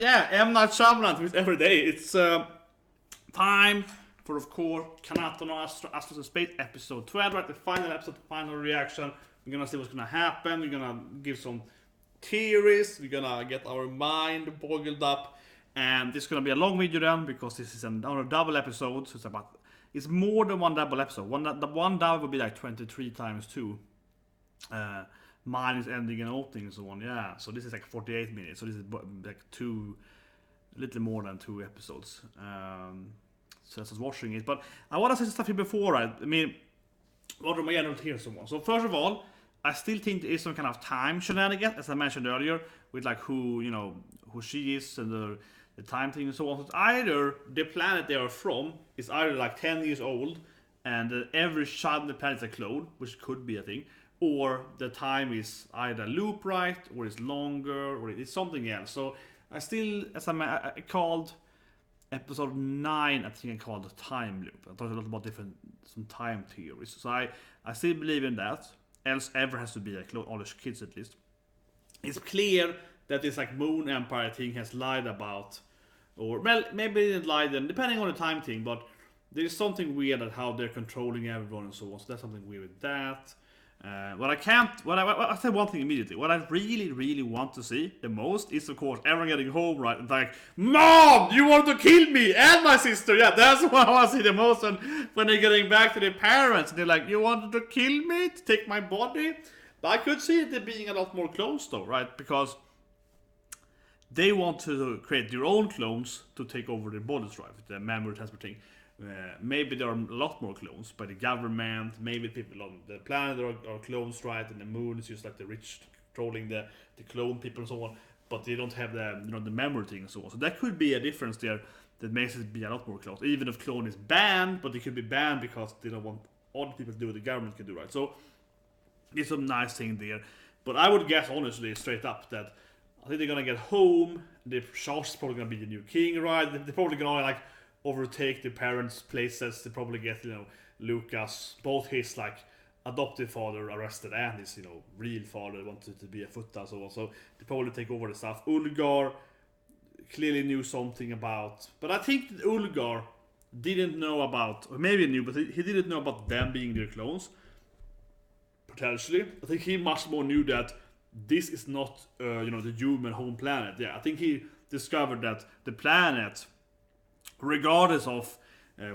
Yeah, M. Night Shyamalan with every day. It's time for, of course, Kanata and Astra in Space, episode 12, right? The final episode, the final reaction. We're gonna see what's gonna happen. We're gonna give some theories. We're gonna get our mind boiled up. And this is gonna be a long video then, because this is another double episode. So it's more than one double episode. The one double will be like 23 times 2. Mine is ending and opening and so on, yeah. So this is like 48 minutes. So this is like a little more than 2 episodes. So I was watching it. But I want to say stuff here before, right? I mean, what am I not hear someone? So first of all, I still think there is some kind of time shenanigans, as I mentioned earlier, with like who she is and the time thing and so on. So it's either the planet they are from is either like 10 years old and every child on the planet is a clone, which could be a thing. Or the time is either loop right, or it's longer, or it's something else. So I still, as I called episode 9, I think I called the time loop. I talked a lot about some time theories. So I still believe in that. Else ever has to be a clone, all the kids at least. It's clear that this like Moon Empire thing has lied about, or well, maybe they didn't lie then, depending on the time thing. But there is something weird at how they're controlling everyone and so on. So that's something weird with that. I said one thing immediately. What I really, really want to see the most is, of course, everyone getting home, right? And like, Mom, you wanted to kill me and my sister. Yeah, that's what I want to see the most. And when they're getting back to their parents, and they're like, you wanted to kill me to take my body? But I could see it being a lot more clones, though, right? Because they want to create their own clones to take over their bodies, right? With the memory transporting. Maybe there are a lot more clones by the government. Maybe people on the planet are clones, right? And the moon is just like the rich controlling the clone people and so on. But they don't have the the memory thing and so on. So that could be a difference there that makes it be a lot more clones. Even if clone is banned, but it could be banned because they don't want other people to do what the government can do, right? So there's some nice thing there. But I would guess honestly, straight up, that I think they're gonna get home. The Charce is probably gonna be the new king, right? They're probably gonna like overtake their parents' places. They probably get Lucas, both his like adoptive father arrested and his real father wanted to be a foot and so on. So they probably take over the stuff. Ulgar clearly knew something about, but I think that Ulgar didn't know about, or maybe knew, but he didn't know about them being their clones. Potentially, I think he much more knew that this is not the human home planet. Yeah, I think he discovered that the planet, regardless of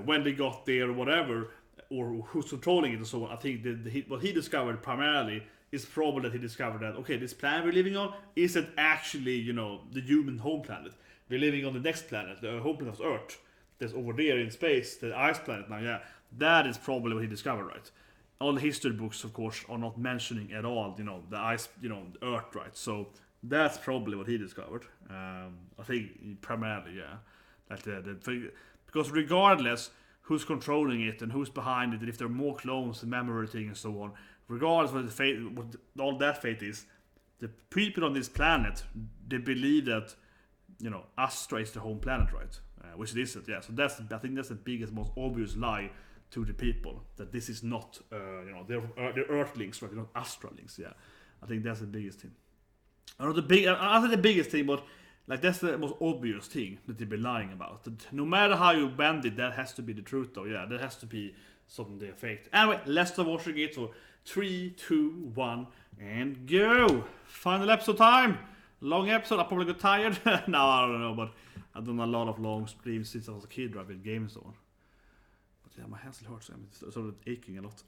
when they got there or whatever, or who's controlling it and so on, I think what he discovered primarily is probably that he discovered that, okay, this planet we're living on isn't actually, the human home planet. We're living on the next planet, the home planet of Earth, that's over there in space, the ice planet now, yeah. That is probably what he discovered, right? All the history books, of course, are not mentioning at all, the ice, Earth, right? So that's probably what he discovered. I think primarily, yeah. Because regardless who's controlling it and who's behind it, and if there are more clones, the memory thing and so on, regardless of what all that fate is, the people on this planet, they believe that Astra is the home planet, right? Which it isn't, yeah. So I think that's the biggest, most obvious lie to the people, that this is not they're Earthlings, right? They're not Astralings, yeah. I think that's the biggest thing. I think the biggest thing, but like that's the most obvious thing that they've been lying about. That no matter how you bend it, that has to be the truth, though. Yeah, that has to be something they faked. Anyway, let's start watching it. So 3, 2, 1, and go! Final episode time. Long episode. I probably got tired. No, I don't know, but I've done a lot of long streams since I was a kid, right, with games and so on. But yeah, my hands still hurt, so I'm sort of aching a lot.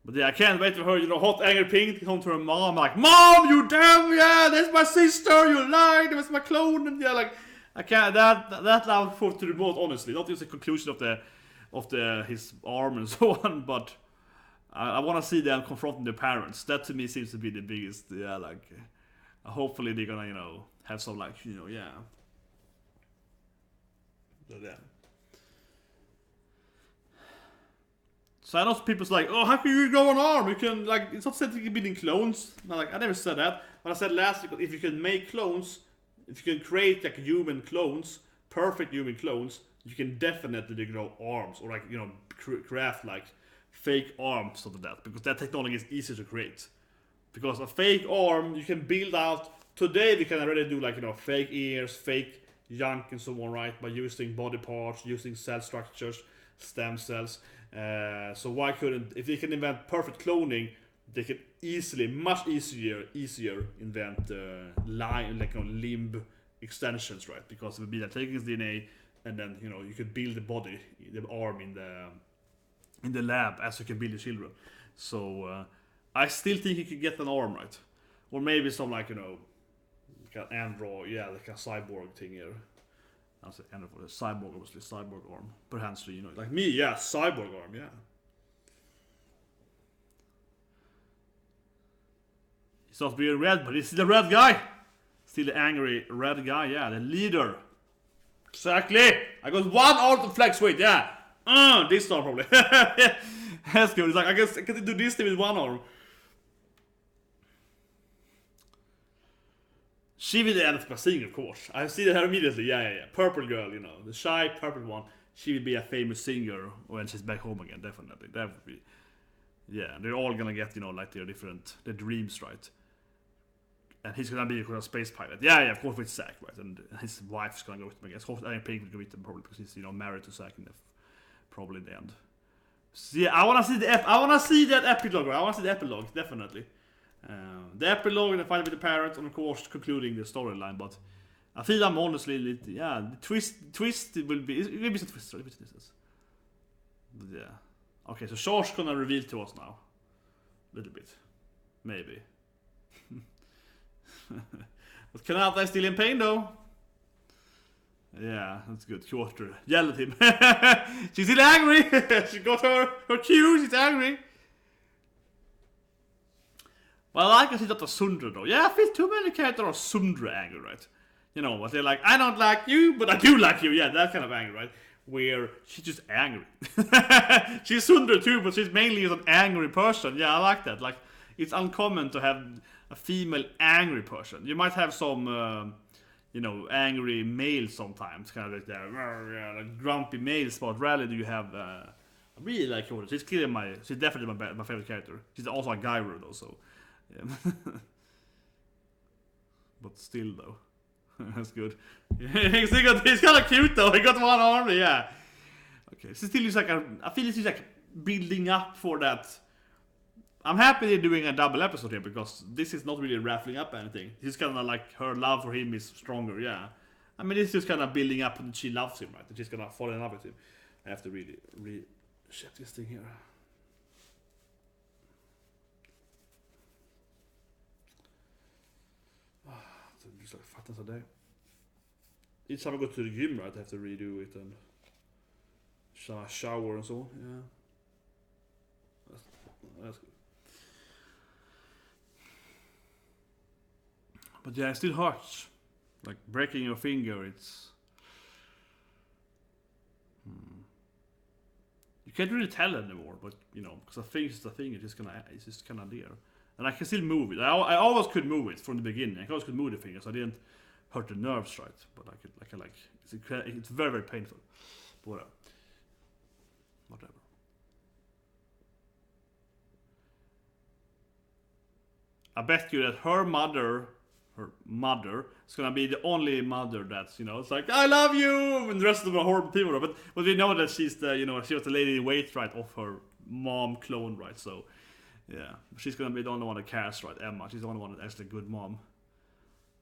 But yeah, I can't wait for her, hot angry pink to come to her mom, like, Mom, you damn, yeah, that's my sister, you lied, that was my clone, and yeah, like, I can't, that I would put to the most, honestly, not just the conclusion of his arm and so on, but I want to see them confronting their parents. That to me seems to be the biggest, yeah, like, hopefully they're gonna, have some, like, yeah. So, yeah. So I know people's like, oh, how can you grow an arm? You can, like, it's not said you can be in clones. No, like, I never said that. But I said last week, if you can make clones, if you can create like human clones, perfect human clones, you can definitely grow arms or like craft like fake arms, sort of that, because that technology is easy to create. Because a fake arm you can build out today we can already do like, you know, fake ears, fake junk and so on, right? By using body parts, using cell structures, stem cells. So why couldn't, if they can invent perfect cloning, they can easily, much easier invent line, like, you know, limb extensions, right? Because it would be like taking his DNA and then, you know, you could build the body, the arm in the lab as you can build the children. So I still think you could get an arm, right? Or maybe some, like, you know, like an android, yeah, like a cyborg thing here. I'll say android, cyborg, obviously, cyborg arm. Perhaps, you know, like me, yeah, cyborg arm, yeah. He's not being red, but he's still the red guy. Still the angry red guy, yeah, the leader. Exactly! I got one arm to flex with, yeah. This arm probably. That's good. It's like, I guess I can do this thing with one arm. She will end up singing, of course. I see her immediately, yeah. Purple girl, you know, the shy purple one. She will be a famous singer when she's back home again, definitely. That would be, yeah. They're all gonna get, you know, like their dreams, right? And he's gonna be a space pilot. Yeah, of course with Zack, right? And his wife's gonna go with him, I guess. I think Pink will go with him probably because he's, you know, married to Zack in the probably in the end. So yeah, I wanna see that epilogue, right? I wanna see the epilogue, definitely. The epilogue and the fight with the parents, and of course concluding the storyline. But I feel I'm honestly, yeah, the twist will be, it will be some twist, right? But yeah. Okay, so Charce gonna reveal to us now, a little bit, maybe. But Kanata is still in pain though. Yeah, that's good. Quarter yelled at him. She's still angry. She got her cue. She's angry. Well, I like to see that Sundra though. Yeah, I feel too many characters are Sundra angry, right? You know, but they're like, I don't like you, but I do like you. Yeah, that kind of angry, right? Where she's just angry. She's Sundra too, but she's mainly an angry person. Yeah, I like that. Like, it's uncommon to have a female angry person. You might have some, you know, angry males sometimes, kind of like that, like grumpy males. But rarely do you have. I really like her. She's clearly she's definitely my favorite character. She's also a gyro though, so. Yeah. But still though, that's good. He's kind of cute though. He got one arm, yeah. Okay, so still, I feel it's like building up for that. I'm happy they're doing a double episode here because this is not really raffling up anything. It's kind of like her love for him is stronger, yeah. I mean, it's just kind of building up that she loves him, right? That she's gonna fall in love with him. I have to really check this thing here. Just like fattas a day. Each time I go to the gym, right, I have to redo it and shower and so on. Yeah, that's good. But yeah, it still hurts. Like breaking your finger, it's. You can't really tell anymore, but you know, because I think it's the thing. It's just kind of there. And I can still move it. I always could move it from the beginning. I always could move the fingers. I didn't hurt the nerves, right? But I can it's very, very painful. But whatever. I bet you that her mother is gonna be the only mother that's, you know, it's like, I love you, and the rest of them are horrible people. But we know that she's the, you know, she was the lady in wait, right, of her mom clone, right? So. Yeah, she's gonna be the only one that cares, right? Emma, she's the only one that's actually a good mom.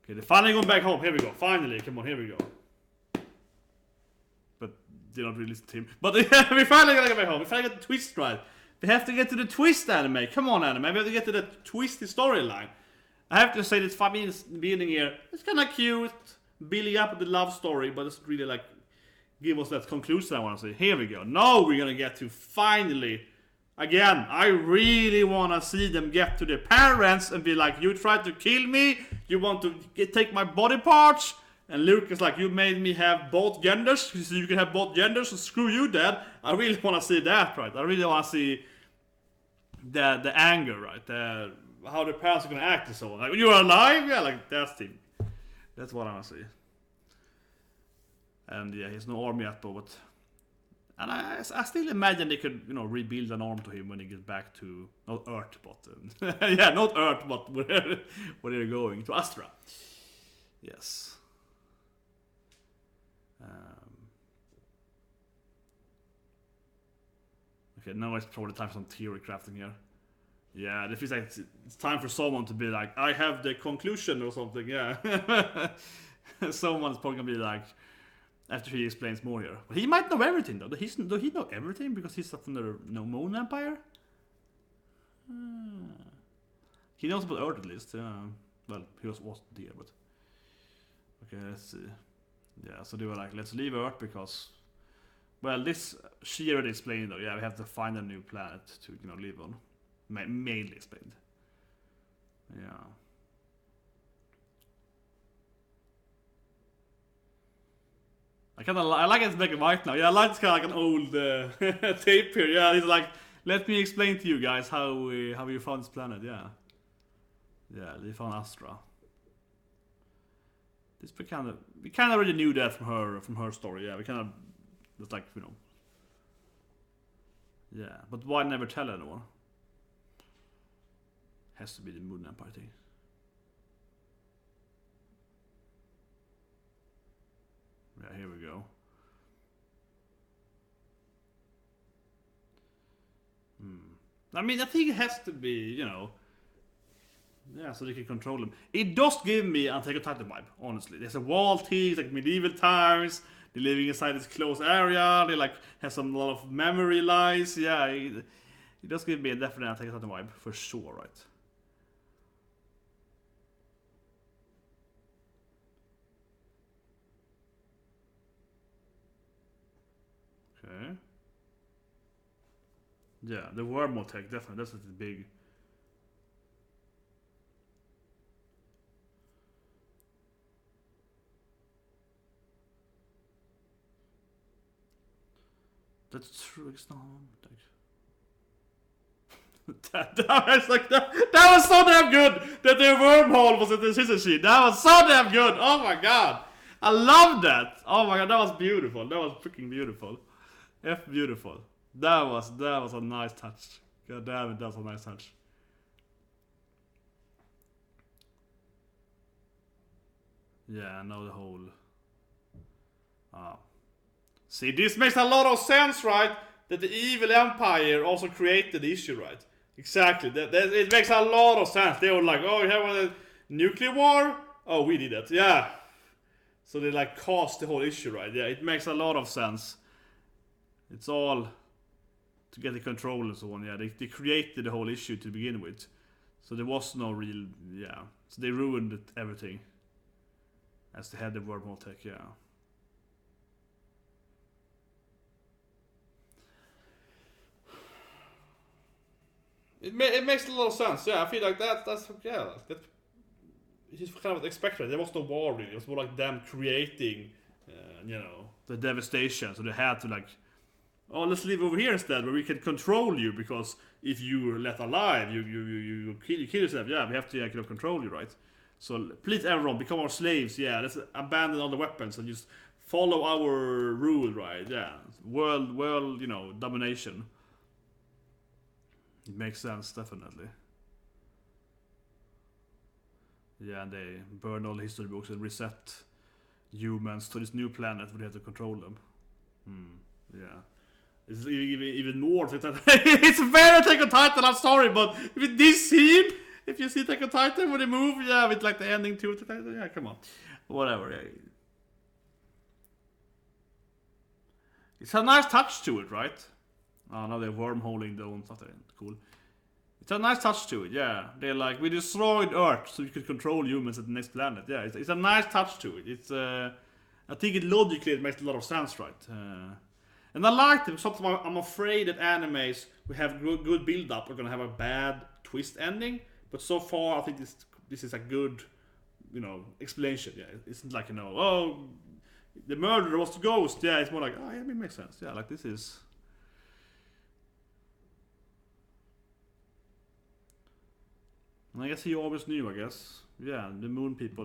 Okay, they're finally going back home. Here we go. Finally, come on, here we go. But they don't really listen to him. But yeah, we're finally gonna get back home. We finally get the twist right. We have to get to the twist, anime. Come on, anime. We have to get to the twisty storyline. I have to say this 5 minutes beginning here. It's kind of cute, building up the love story, but it's really like give us that conclusion I want to say. Here we go. Now we're gonna get to finally. Again, I really want to see them get to their parents and be like, you tried to kill me, you want to take my body parts, and Luke is like, you made me have both genders, so you can have both genders, so screw you, Dad. I really want to see that, right? I really want to see the anger, right? How the parents are going to act and so on. Like, you're alive? Yeah, like, that's what I want to see. And yeah, he's no army yet, but And I still imagine they could, rebuild an arm to him when he gets back to not Earth, but yeah, not Earth, but where they're going to Astra. Yes. Okay, now it's probably time for some theory crafting here. Yeah, it feels like it's time for someone to be like, I have the conclusion or something. Yeah. Someone's probably gonna be like, after he explains more here. But he might know everything though. Does he know everything because he's from the Moon Empire? He knows about Earth at least. Well, he wasn't there, but okay, let's see. Yeah, so they were like, let's leave Earth because, well, this she already explained though. Yeah, we have to find a new planet to live on. Mainly explained. Yeah. I like it's black and white now. Yeah, I like it's kind of like an old tape here. Yeah, he's like, let me explain to you guys how we found this planet. Yeah, they found Astra. This we kind of already knew that from her story. Yeah, we kind of just like Yeah, but why never tell anyone? Has to be the Moon Empire thing. Yeah, here we go. I mean, I think it has to be, yeah, so they can control them. It does give me Attack on Titan vibe, honestly. There's a wall thing, like medieval times. They're living inside this closed area. They like have some lot of memory lies. Yeah, it does give me a definite Attack on Titan vibe for sure, right? Okay. Yeah, the wormhole tech, definitely. That's the big. That's true. It's not. That was so damn good that the wormhole was in the scissor sheet. That was so damn good. Oh my god, I love that. Oh my god, that was beautiful. That was freaking beautiful. Beautiful. That was a nice touch. God damn it, that was a nice touch. Yeah, I know the whole. See, this makes a lot of sense, right? That the evil empire also created the issue, right? Exactly. It makes a lot of sense. They were like, oh, you have a nuclear war? Oh, we did that. Yeah. So they like caused the whole issue, right? Yeah, it makes a lot of sense. It's all to get the control and so on. Yeah, they created the whole issue to begin with. So there was no real, yeah. So they ruined everything. As they had the wormhole tech, yeah. It makes a lot of sense. Yeah, I feel like that's it's kind of expected. There was no war really. It was more like them creating, the devastation. So they had to like, oh, let's live over here instead, where we can control you. Because if you are left alive, you kill yourself. Yeah, we have to control you, right? So please, everyone, become our slaves. Yeah, let's abandon all the weapons and just follow our rule, right? Yeah, world, domination. It makes sense, definitely. Yeah, and they burn all the history books and reset humans to this new planet where they have to control them. Yeah. It's even more. It's very Attack on Titan, I'm sorry, but with this scene, if you see Attack on Titan when they move, yeah, with like the ending to it, yeah, come on. Whatever, yeah. It's a nice touch to it, right? Oh, now they're wormholing their own stuff. Cool. It's a nice touch to it, yeah. They're like, we destroyed Earth so you could control humans at the next planet. Yeah, it's a nice touch to it. It's I think it logically makes a lot of sense, right? And I like it. Sometimes I'm afraid that animes we have good build up are gonna have a bad twist ending. But so far, I think this is a good, explanation. Yeah, it's not like oh, the murderer was the ghost. Yeah, it's more like yeah, it makes sense. Yeah, like this is. And I guess he always knew, I guess. Yeah, the moon people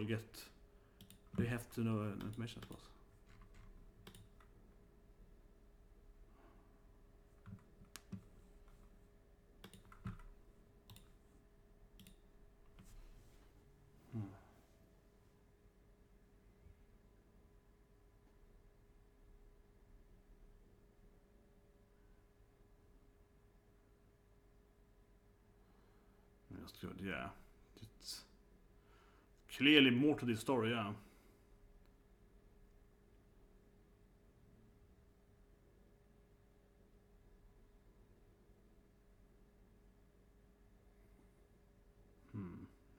they have to know information, I suppose. that's good, yeah. It's clearly more to this story, yeah.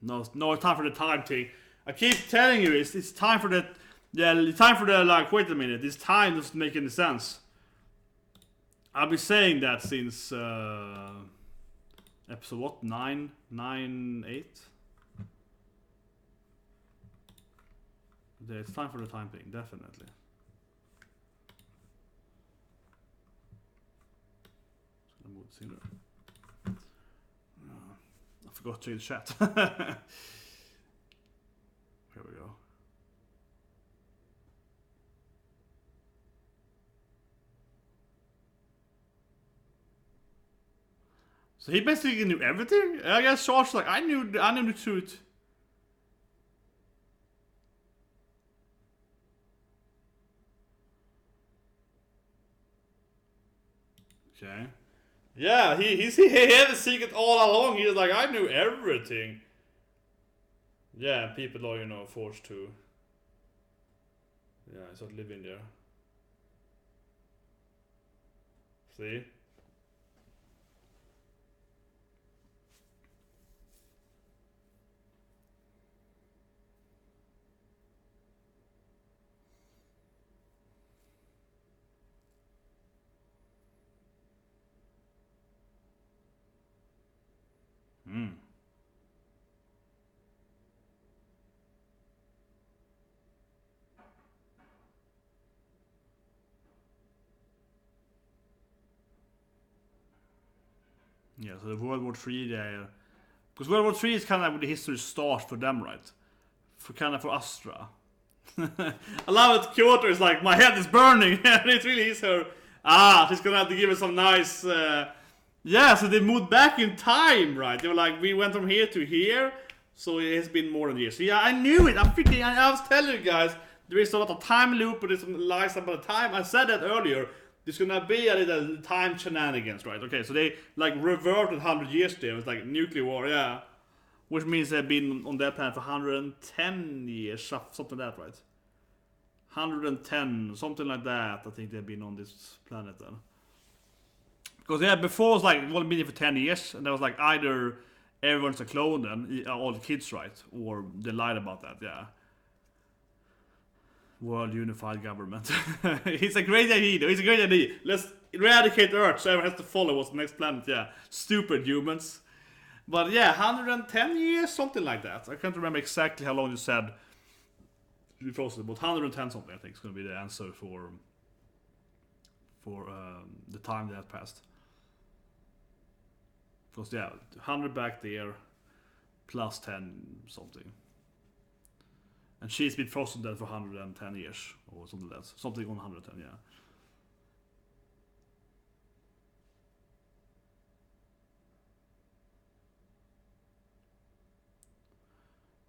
No, it's time for the time thing. I keep telling you, it's time for the... Yeah, it's time for the, like, wait a minute. This time doesn't make any sense. I've been saying that since... episode what? 9, 8? Yeah, it's time for the time thing, definitely. Just gonna move this in there. I forgot to change chat. Here we go. So he basically knew everything? I guess Charce like, I knew the truth. Okay. Yeah, he had the secret all along. He was like, I knew everything. Yeah, people are, you know, forced to. Yeah, it's not living there. See? Yeah, so the World War III there. Because World War III is kind of where the history starts for them, right? For kind of for Astra. I love it. Kyoto is like, my head is burning. And it really is her. She's gonna have to give us some nice... Yeah, so they moved back in time, right? They were like, we went from here to here. So it has been more than a year. So yeah, I knew it. I was telling you guys, there is a lot of time loop, but there's some lies about the time. I said that earlier. There's gonna be a little time shenanigans, right? Okay, so they like reverted 100 years there. It's like nuclear war, yeah. Which means they've been on that planet for 110 years, something like that, right? 110, something like that. I think they've been on this planet then. Because yeah, before it was like, well, been here for 10 years, and there was like either everyone's a clone then, all the kids, right? Or they lied about that, yeah. World Unified Government. It's a great idea, though. It's a great idea. Let's eradicate Earth so everyone has to follow what's the next planet, yeah. Stupid humans. But yeah, 110 years, something like that. I can't remember exactly how long you said we frozen, but 110 something I think is going to be the answer for the time that passed. Because yeah, 100 back there, plus 10 something. And she's been frozen dead for 110 years, or something like that. Something on 110, yeah.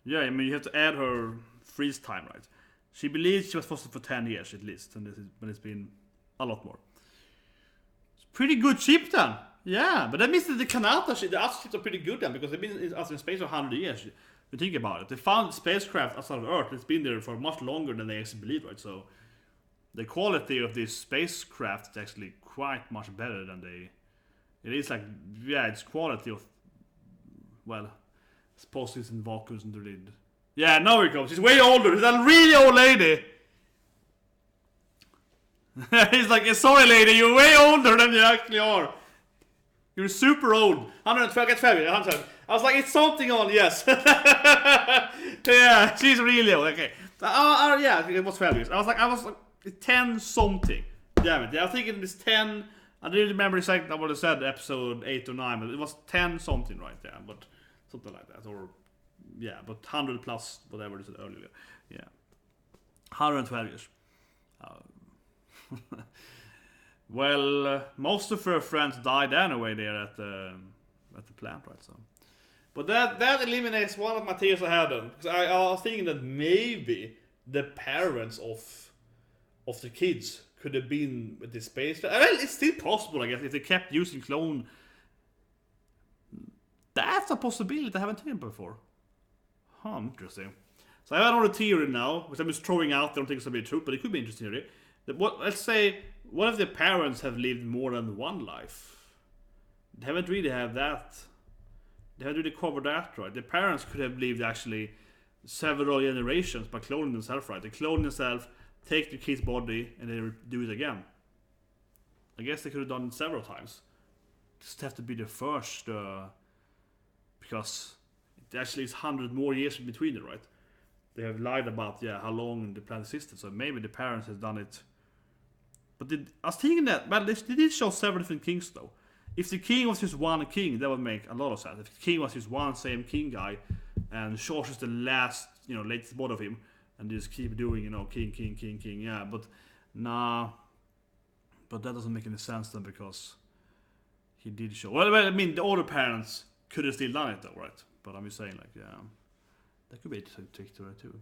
Yeah, I mean, you have to add her freeze time, right? She believes she was frozen for 10 years at least, and it's been a lot more. It's pretty good ship then. Yeah, but that means that the Kanata ship, the Astra ships are pretty good then, because they've been in space for 100 years. If you think about it, they found spacecraft outside of Earth. It's been there for much longer than they actually believed, right? So the quality of this spacecraft is actually quite much better than they. It is like, yeah, it's quality of, well, I suppose it's in vacuums and the lid. Yeah, now we go. She's way older. She's a really old lady. He's like, sorry, lady, you're way older than you actually are. You're super old. 112, get 12, 112. I was like, it's something on, yes. Yeah, she's really old. Okay. Yeah, it was 12 years. I was like 10 something. Damn it. Yeah, I was thinking it's 10. I didn't remember exactly what I said, episode 8 or 9, but it was 10 something right there. But something like that. Or, yeah, but 100 plus whatever it said earlier. Yeah. 112 years. Well, most of her friends died anyway there at the plant, right? So, but that eliminates one of my theories I had then, because I was thinking that maybe the parents of the kids could have been with this space. Well, it's still possible, I guess, if they kept using clone That's a possibility I haven't taken before. Huh, interesting. So I have another theory now, which I'm just throwing out. I don't think it's gonna be true, but it could be an interesting theory. Let's say, what if the parents have lived more than one life? They haven't really had that. They haven't really covered that, right? The parents could have lived actually several generations by cloning themselves, right? They clone themselves, take the kid's body, and they do it again. I guess they could have done it several times. Just have to be the first, because it actually is 100 more years in between it, right? They have lied about how long the planet existed, so maybe the parents has done it. But I was thinking that, well, they did show several different kings though. If the king was just one king, that would make a lot of sense. If the king was just one same king guy, and Charce is the last, latest mod of him, and just keep doing, king, yeah, but nah. But that doesn't make any sense then, because he did show. Well, I mean, the older parents could have still done it though, right? But I'm just saying, like, yeah, that could be a trick to it too.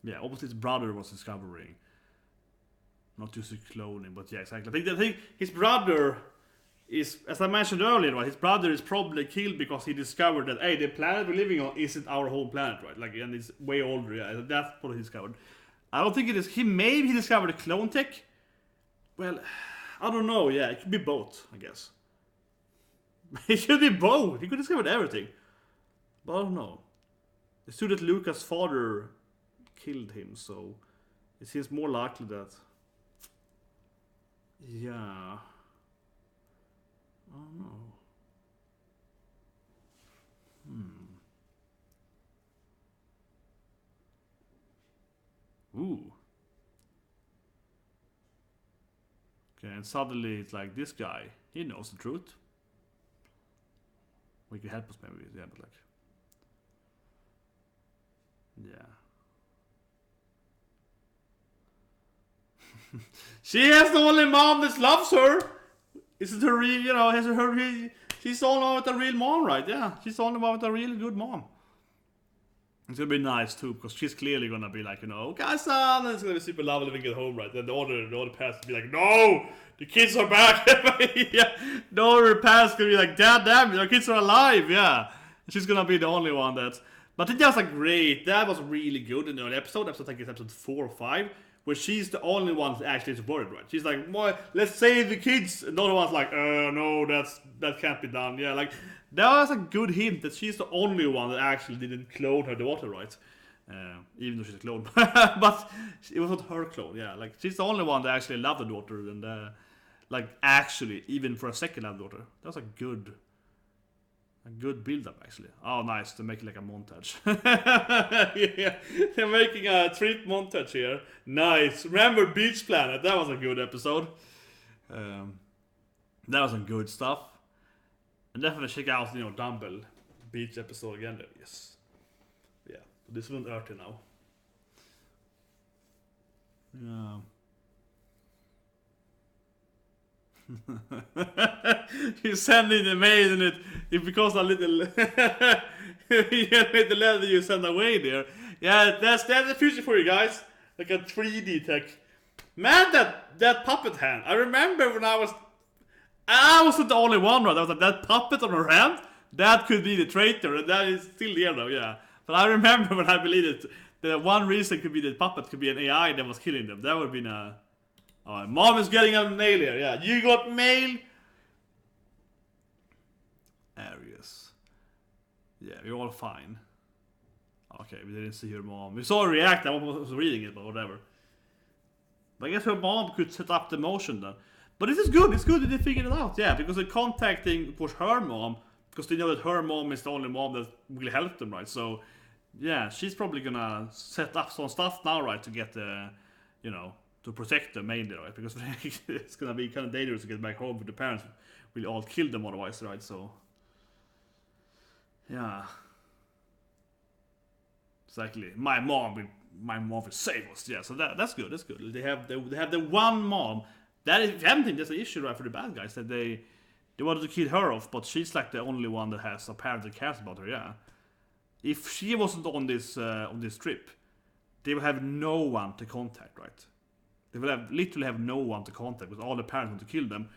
Yeah, obviously his brother was discovering. Not just cloning, but yeah, exactly. I think his brother is, as I mentioned earlier, right? His brother is probably killed because he discovered that, hey, the planet we're living on isn't our home planet, right? Like, and it's way older, yeah. That's what he discovered. I don't think it is. Maybe he discovered the clone tech. Well, I don't know, yeah. It could be both, I guess. It could be both. He could discover everything. But I don't know. It's true that Lucas' father killed him, so it seems more likely that. Yeah. I don't know. Ooh. Okay, and suddenly it's like this guy, he knows the truth. We could help us maybe, yeah, but like. Yeah. She has the only mom that loves her. Is it her real, has her real, she's the only one with a real mom, right? Yeah, she's the only one with a really good mom. It's gonna be nice too, because she's clearly gonna be like, okay, son, and it's gonna be super lovely when we get home, right? Then the other parents will be like, no, the kids are back. Yeah, the other parents gonna be like, damn, your kids are alive, yeah. And she's gonna be the only one that. But I think that was really good in the episode. I think it's episode 4 or 5. Where she's the only one that actually is worried, right? She's like, "Boy, let's save the kids." And the other one's like, no, that can't be done." Yeah, like that was a good hint that she's the only one that actually didn't clone her daughter, right? Even though she's a clone, but it was not her clone. Yeah, like she's the only one that actually loved the daughter, and like actually, even for a second, loved the daughter. That was a good build-up, actually. Oh, nice. They're making like a montage. Yeah, they're making a trip montage here. Nice. Remember Beach Planet? That was a good episode. That was some good stuff. And definitely check out, Dumble Beach episode again there. Yes. Yeah. This one's earthy now. Yeah. You send in the mail and it becomes a little the letter you send away there. Yeah, that's the future for you guys. Like a 3D tech. Man, that puppet hand. I remember when I wasn't the only one, right? I was like, that puppet on her hand, that could be the traitor, and that is still there though, yeah. But I remember when I believed it, the one reason could be the puppet could be an AI that was killing them. That would have been a. Oh, mom is getting a mail here. Yeah, you got mail. Aries. Yeah, we're all fine. Okay, we didn't see her mom. We saw her react. I was reading it, but whatever. But I guess her mom could set up the motion then. But this is good. It's good that they figured it out. Yeah, because they're contacting, of course, her mom, because they know that her mom is the only mom that will help them, right? So, yeah, she's probably gonna set up some stuff now, right, to get the, to protect them mainly, right? Because it's gonna be kind of dangerous to get back home with the parents. Will all kill them otherwise, right? So, yeah, exactly. My mom will save us. Yeah, so that's good. That's good. They have the one mom. That is, if anything, that's an issue, right, for the bad guys, that they They wanted to kill her off, but she's like the only one that has a parent that cares about her. Yeah. If she wasn't on this trip, they would have no one to contact, right? They will literally have no one to contact because all the parents want to kill them,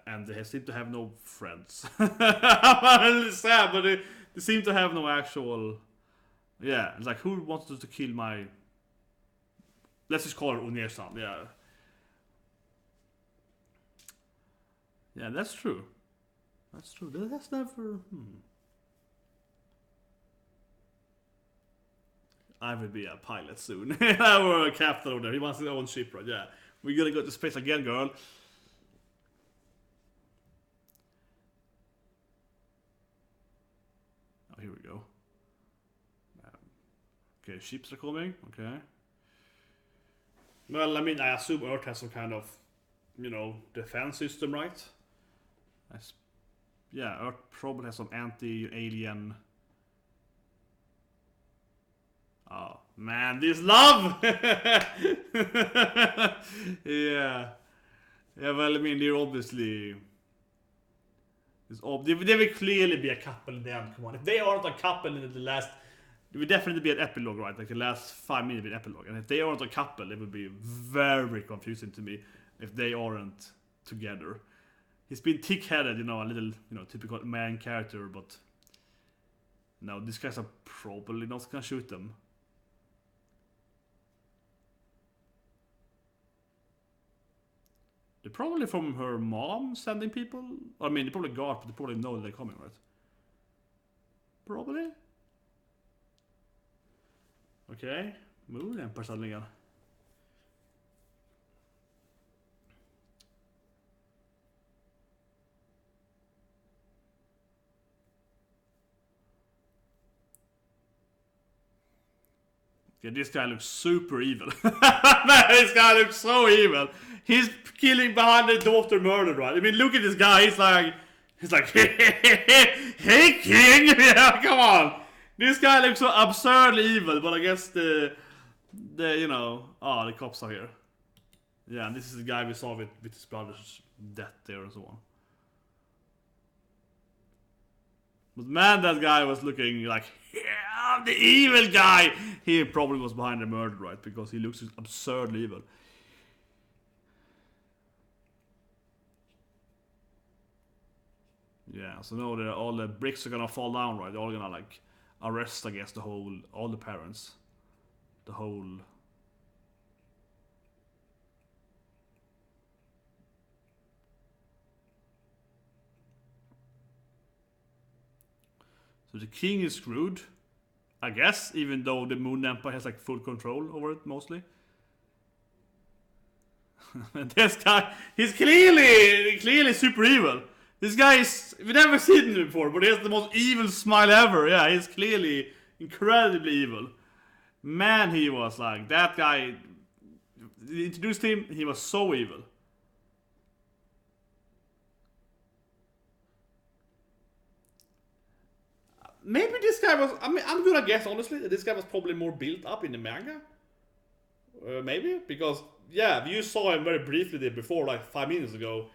and they seem to have no friends. I'm really sad, but they seem to have no actual. Yeah, it's like who wants to kill my? Let's just call her Unir-san. Yeah. Yeah, that's true. That's true. That's never. I will be a pilot soon. Or a captain over there. He wants his own ship, right? Yeah. We're gonna go to space again, girl. Oh, here we go. Okay, ships are coming. Okay. Well, I mean, I assume Earth has some kind of, defense system, right? Yeah, Earth probably has some anti-alien. Oh man, this love! Yeah. Yeah, well, I mean, they're obviously. They will clearly be a couple in the end. Come on, if they aren't a couple in the last. It would definitely be an epilogue, right? Like the last 5 minutes will be an epilogue. And if they aren't a couple, it would be very confusing to me if they aren't together. He's been thick-headed, a little, typical man character, but no, these guys are probably not gonna shoot them. They're probably from her mom sending people. I mean, they probably got, but they probably know they're coming, right? Probably. Okay, move den personligen. Okay, this guy looks super evil. Man, this guy looks so evil. He's killing behind the daughter murder, right? I mean, look at this guy. He's like, hey, king. Yeah, come on. This guy looks so absurdly evil, but I guess the cops are here. Yeah, and this is the guy we saw with his brother's death there and so on. But man, that guy was looking like, yeah, I'm the evil guy. He probably was behind the murder, right? Because he looks absurdly evil. Yeah, so now all the bricks are gonna fall down, right? They're all gonna like arrest, I guess, all the parents. The whole. So the king is screwed, I guess, even though the Moon Empire has like full control over it mostly. And this guy, he's clearly super evil. This guy is, we've never seen him before, but he has the most evil smile ever. Yeah, he's clearly incredibly evil. Man, he was like, that guy, introduced him, he was so evil. Maybe this guy was, I mean, I'm gonna guess honestly that this guy was probably more built up in the manga. Maybe, because, yeah, you saw him very briefly there before, like 5 minutes ago.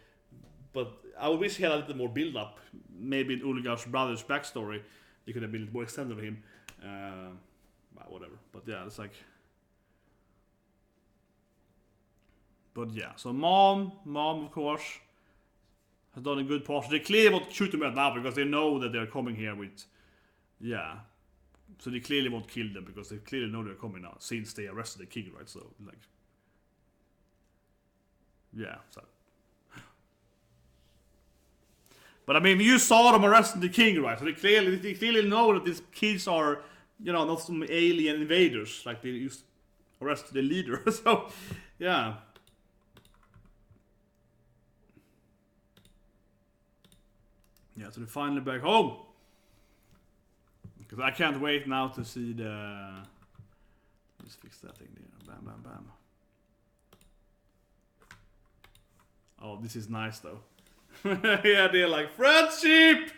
But I wish he had a little more build up. Maybe in Ulgar's brother's backstory, they could have been more extended with him. Whatever. But yeah, it's like. But yeah, so mom of course has done a good part. They clearly won't shoot them right now because they know that they're coming here with. Yeah. So they clearly won't kill them because they clearly know they're coming now since they arrested the king, right? So like. Yeah, so. But I mean, you saw them arresting the king, right? So they clearly know that these kids are, not some alien invaders. Like they used to arrest the leader. So, yeah. Yeah, so they're finally back home. Because I can't wait now to see the. Let's fix that thing there. Bam, bam, bam. Oh, this is nice though. Yeah, they're like, friendship!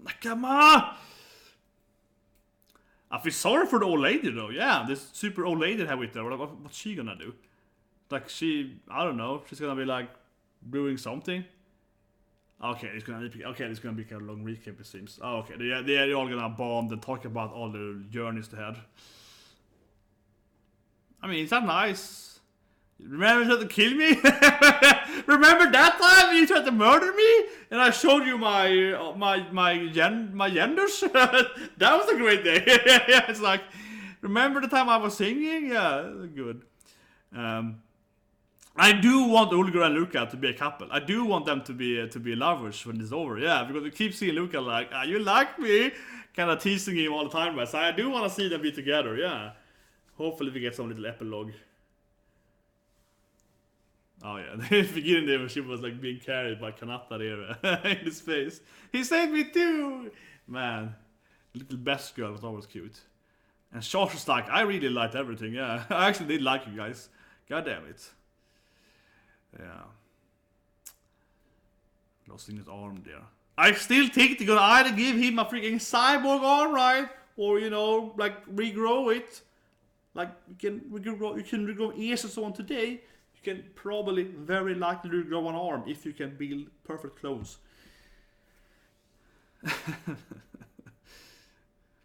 Nakama! I feel sorry for the old lady though, yeah. This super old lady have with her. What's she gonna do? Like, I don't know. She's gonna be like doing something. Okay, it's gonna be a long recap, it seems. Oh, okay, they're all gonna bond and talk about all the journeys they had. I mean, is that nice? Remember you tried to kill me? Remember that time you tried to murder me? And I showed you my genders? That was a great day. Yeah, it's like, remember the time I was singing? Yeah, good. I do want Ulgar and Luca to be a couple. I do want them to be lovers when it's over. Yeah, because we keep seeing Luca like, you like me? Kind of teasing him all the time. But so I do want to see them be together. Yeah. Hopefully we get some little epilogue. Oh yeah, the beginning there when she was like being carried by Kanata there in his face. He saved me too! Man, little best girl was always cute. And Charce was like, I really liked everything, yeah. I actually did like you guys. God damn it. Yeah. Losing his arm there. I still think they're gonna either give him a freaking cyborg arm, right? Or, you know, like regrow it. Like, you can regrow ears and so on today. You can probably very likely regrow an arm if you can build perfect clothes.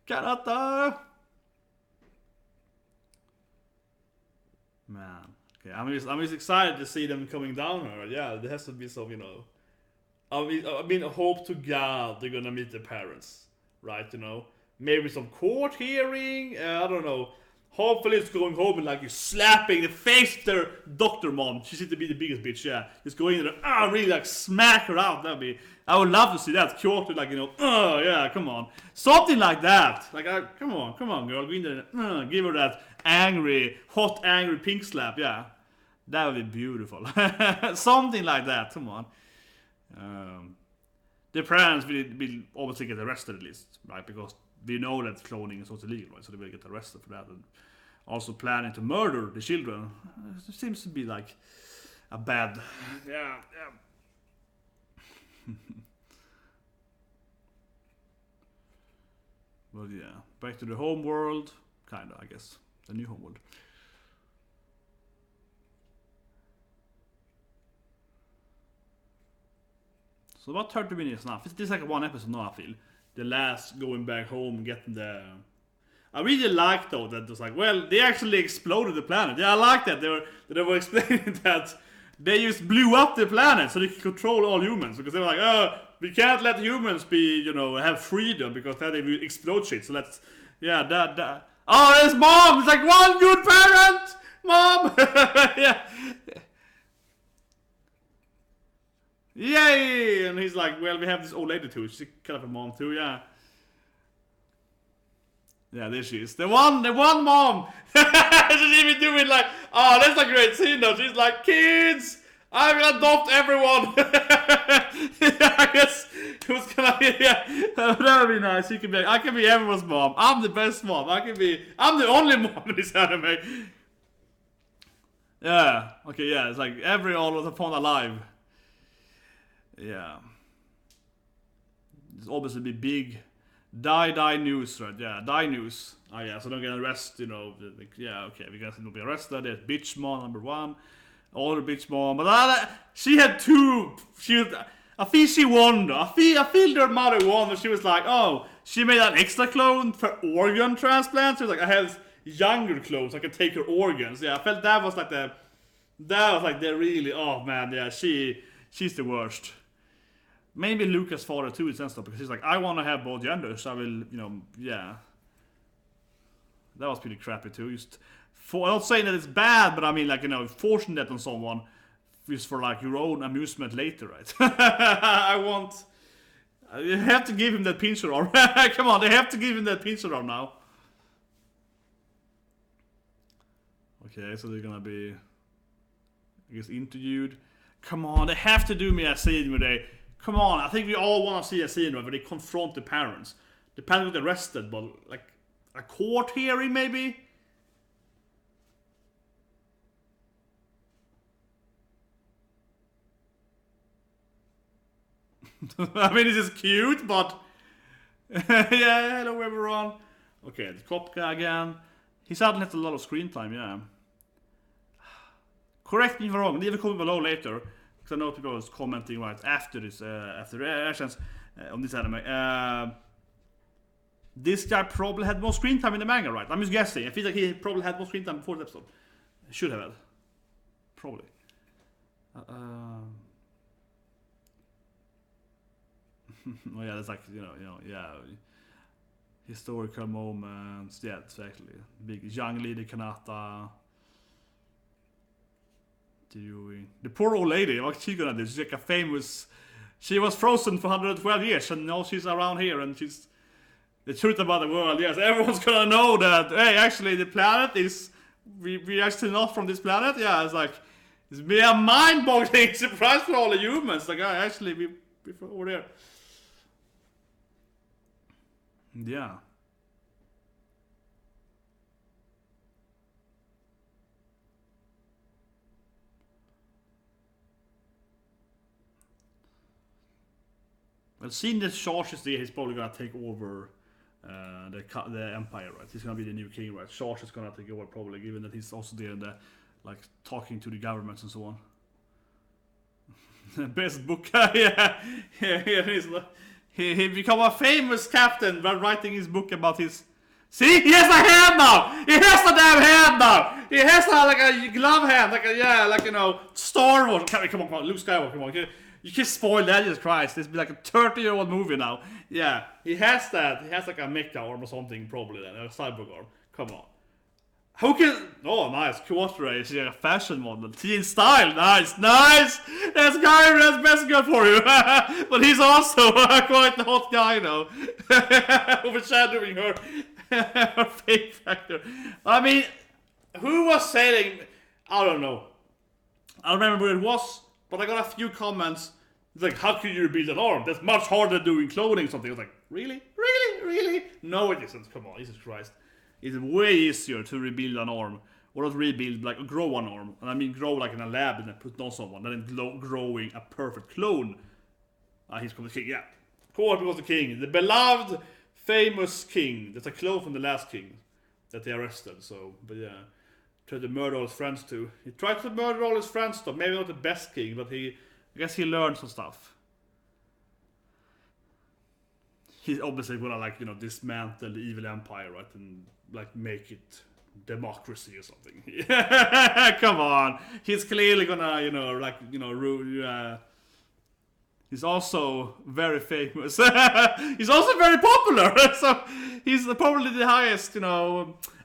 Kanata! Man. Okay, I'm just excited to see them coming down here. Yeah, there has to be some, you know. I mean, hope to God they're gonna meet their parents. Right, you know? Maybe some court hearing. I don't know. Hopefully it's going home and like you're slapping the face of their doctor mom. She seems to be the biggest bitch, yeah. Just go in there and really like smack her out. I would love to see that. Kyoto, like, you know, yeah, come on. Something like that. Like, come on, girl. Go in there and give her that hot, angry pink slap, yeah. That would be beautiful. Something like that, come on. The parents will obviously get arrested at least, right? Because they know that cloning is also illegal, right? So they will get arrested for that. And also planning to murder the children. It seems to be like a bad... Yeah. But yeah, back to the home world. Kinda, I guess. The new home world. So about 30 minutes now. This is like one episode now, I feel. The last going back home, getting the... I really like though that it was like, well, they actually exploded the planet. Yeah, I like that. They were explaining that they just blew up the planet so they could control all humans. Because they were like, oh, we can't let humans be, you know, have freedom because then they will explode shit. So let's, yeah, that. Oh, there's mom! It's like one good parent! Mom! Yeah. Yay! And he's like, well, we have this old lady too. She's kind of a mom too, yeah. Yeah, there she is. The one mom! She's even doing like, oh, that's a great scene though. She's like, kids! I will adopt everyone! I guess who's gonna be, yeah, that would be nice. You can be, I can be everyone's mom. I'm the best mom. I'm the only mom in this anime. Yeah, okay, yeah, it's like every all was upon alive. Yeah. It's obviously be big die news, right? Yeah, die news. Oh yeah, so don't get arrested, you know. Yeah, okay, we guys will be arrested. There's bitch mom number one. Older bitch mom. But she had two. I feel she won though. I feel their mother won, but she was like, oh, she made an extra clone for organ transplants. She was like, I have younger clones, I can take her organs. Yeah, I felt that was like the really, oh man, yeah, she's the worst. Maybe Luca's father too is sensitive because he's like, I want to have both genders, so I will, you know, yeah. That was pretty crappy too. I'm not saying that it's bad, but I mean, like, you know, forcing that on someone just for like your own amusement later, right? You have to give him that pincher arm. Come on, they have to give him that pincher arm now. Okay, so they're gonna be, I guess, interviewed. Come on, they have to do me a scene where they... Come on, I think we all want to see a scene where they confront the parents. The parents get arrested, but like a court hearing maybe? I mean, this is cute, but... Yeah, hello everyone. Okay, the cop guy again. He suddenly has a lot of screen time, yeah. Correct me if I'm wrong, leave a comment below later. because I know people was commenting right after this, after reactions on this anime. This guy probably had more screen time in the manga, right? I'm just guessing. I feel like he probably had more screen time before the episode. Should have had. Probably. Well, yeah, that's like, yeah. Historical moments. Yeah, exactly. Big young lady Kanata. The poor old lady, what she gonna do? She's like a famous... She was frozen for 112 years, and now she's around here, and she's... The truth about the world, yes, everyone's gonna know that, hey, actually, the planet is... We're actually not from this planet, yeah, it's like... It's be a mind-boggling surprise for all the humans, like, actually, we're from over there. Yeah. Well, seeing that Charce is there, he's probably gonna take over the empire, right? He's gonna be the new king, right? Charce is gonna take over probably, given that he's also there, like talking to the governments and so on. Best book, yeah. He become a famous captain by writing his book about his. See, he has a hand now. He has a damn hand now. He has like a glove hand, Star Wars. Come on, Luke Skywalker, come on. You can spoil that, Jesus Christ. This be like a 30-year-old movie now. Yeah, he has that. He has like a mecha arm or something, probably then. A cyborg arm. Come on. Who can... Oh, nice. Quarter is a fashion model. Teen style. Nice. That's guy, that's best good for you. But he's also quite the hot guy now. Overshadowing her fake factor. I mean, who was saying... I don't know. I don't remember who it was. But I got a few comments. It's like, how can you rebuild an arm? That's much harder than doing cloning or something. I was like, really? No, it isn't. Come on, Jesus Christ. It's way easier to rebuild an arm. Or not rebuild, like grow an arm. And I mean grow like in a lab and then put on someone. And then growing a perfect clone. He's called the king, yeah. Corby was the king. The beloved, famous king. That's a clone from the last king that they arrested. So, but yeah. Tried to murder all his friends too. He tried to murder all his friends too. Maybe not the best king, but I guess he learned some stuff. He's obviously gonna dismantle the evil empire, right, and like make it democracy or something. Come on, he's clearly gonna he's also very famous. He's also very popular. So he's probably the highest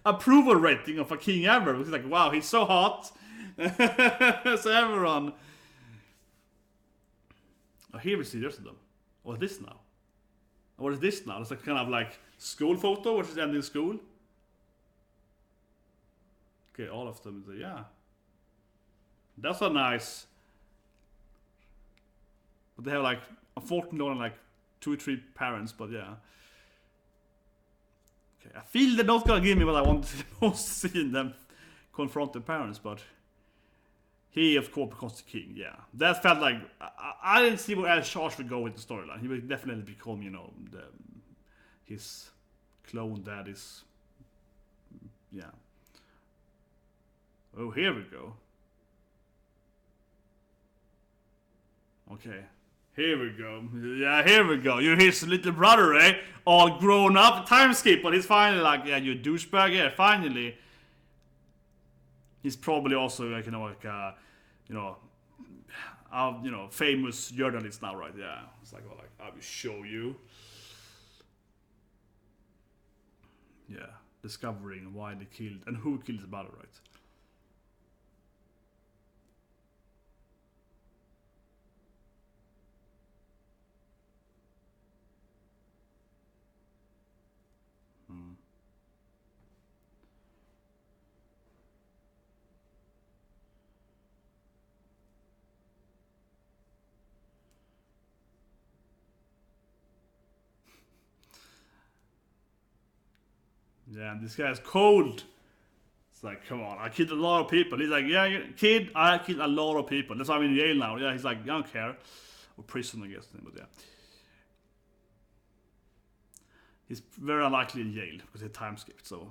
approval rating of a king ever. It's like, wow, he's so hot. So everyone. Oh, here we see the rest of them. What is this now? What is this now? It's like kind of like school photo, which is ending school. Okay, all of them. Yeah. That's a nice. But they have like, unfortunately, only like 2 or 3 parents, but yeah. I feel they're not gonna give me what I want to most see in them confront their parents, but he of course becomes the king. Yeah, that felt like I didn't see where Charce would go with the storyline. He would definitely become, his clone dad is. Yeah. Oh, here we go. Okay. Here we go. Yeah, here we go. You're his little brother, eh? All grown up. Time skip, but he's finally like, yeah, you douchebag. Yeah, finally. He's probably also like, famous journalist now, right? Yeah. It's like, I will show you. Yeah, discovering why they killed and who killed his brother, right? Yeah, this guy's cold. It's like, come on, I killed a lot of people. He's like, yeah, kid, I killed a lot of people. That's why I'm in jail now. Yeah, he's like, I don't care. Or prison, I guess. But yeah. He's very unlikely in jail because he time skipped, so.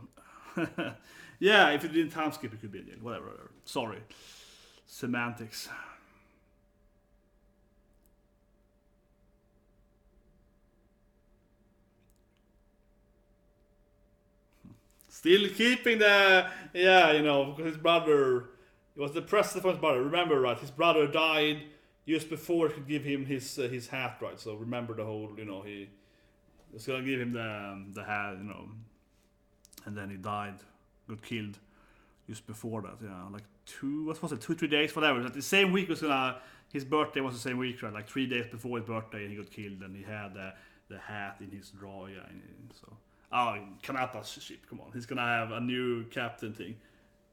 Yeah, if he didn't time skip, he could be in jail. Whatever. Sorry. Semantics. Still keeping the, yeah, you know, because his brother, he was the president for his brother. Remember, right? His brother died just before he could give him his hat, right? So remember the whole, you know, he was gonna give him the hat, you know, and then he died, got killed just before that. Yeah, like 2-3 days, whatever. Like the same week was his birthday was the same week, right? Like 3 days before his birthday, and he got killed, and he had the hat in his drawer. Yeah, so. Oh, Kanata's ship, come on. He's gonna have a new captain thing.